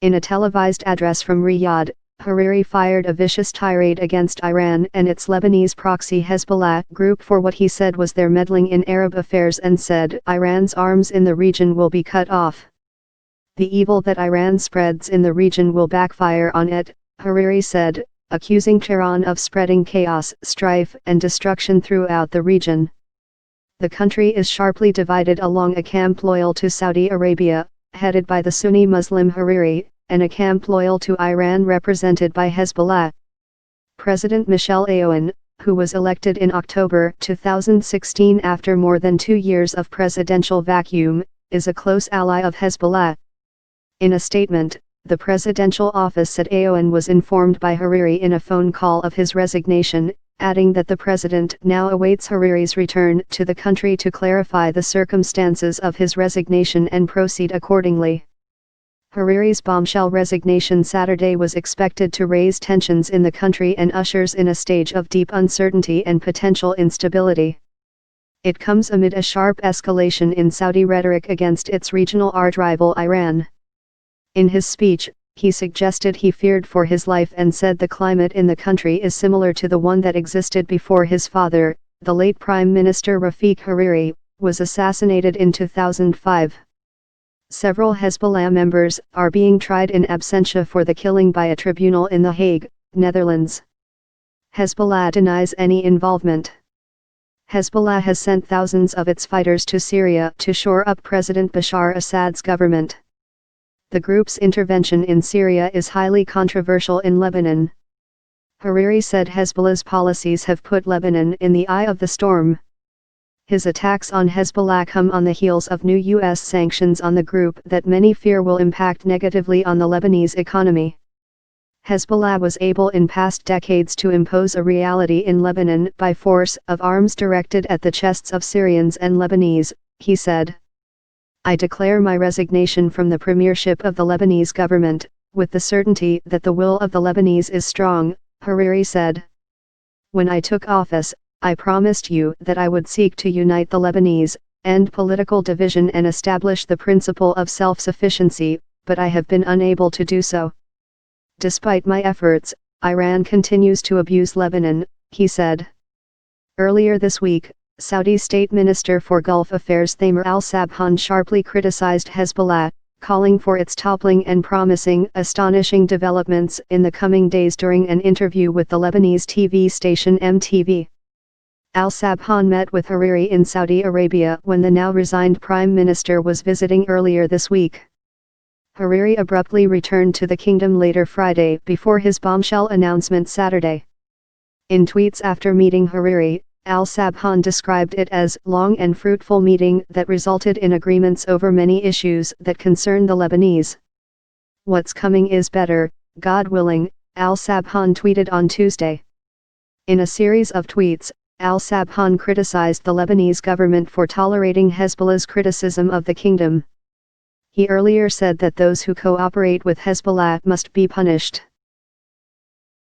In a televised address from Riyadh, Hariri fired a vicious tirade against Iran and its Lebanese proxy Hezbollah group for what he said was their meddling in Arab affairs and said Iran's arms in the region will be cut off. The evil that Iran spreads in the region will backfire on it, Hariri said, accusing Tehran of spreading chaos, strife and destruction throughout the region. The country is sharply divided along a camp loyal to Saudi Arabia, headed by the Sunni Muslim Hariri, and a camp loyal to Iran represented by Hezbollah. President Michel Aoun, who was elected in October 2016 after more than 2 years of presidential vacuum, is a close ally of Hezbollah. In a statement, the presidential office said Aoun was informed by Hariri in a phone call of his resignation, adding that the president now awaits Hariri's return to the country to clarify the circumstances of his resignation and proceed accordingly. Hariri's bombshell resignation Saturday was expected to raise tensions in the country and ushers in a stage of deep uncertainty and potential instability. It comes amid a sharp escalation in Saudi rhetoric against its regional arch-rival Iran. In his speech, he suggested he feared for his life and said the climate in the country is similar to the one that existed before his father, the late Prime Minister Rafiq Hariri, was assassinated in 2005. Several Hezbollah members are being tried in absentia for the killing by a tribunal in The Hague, Netherlands. Hezbollah denies any involvement. Hezbollah has sent thousands of its fighters to Syria to shore up President Bashar Assad's government. The group's intervention in Syria is highly controversial in Lebanon. Hariri said Hezbollah's policies have put Lebanon in the eye of the storm. His attacks on Hezbollah come on the heels of new U.S. sanctions on the group that many fear will impact negatively on the Lebanese economy. Hezbollah was able in past decades to impose a reality in Lebanon by force of arms directed at the chests of Syrians and Lebanese, he said. I declare my resignation from the premiership of the Lebanese government, with the certainty that the will of the Lebanese is strong, Hariri said. When I took office, I promised you that I would seek to unite the Lebanese, end political division and establish the principle of self-sufficiency, but I have been unable to do so. Despite my efforts, Iran continues to abuse Lebanon, he said. Earlier this week, Saudi State Minister for Gulf Affairs Thamer al-Sabhan sharply criticized Hezbollah, calling for its toppling and promising astonishing developments in the coming days during an interview with the Lebanese TV station MTV. Al-Sabhan met with Hariri in Saudi Arabia when the now resigned prime minister was visiting earlier this week. Hariri abruptly returned to the kingdom later Friday before his bombshell announcement Saturday. In tweets after meeting Hariri, Al-Sabhan described it as long and fruitful meeting that resulted in agreements over many issues that concern the Lebanese. What's coming is better, God willing, Al-Sabhan tweeted on Tuesday. In a series of tweets, Al-Sabhan criticized the Lebanese government for tolerating Hezbollah's criticism of the kingdom. He earlier said that those who cooperate with Hezbollah must be punished.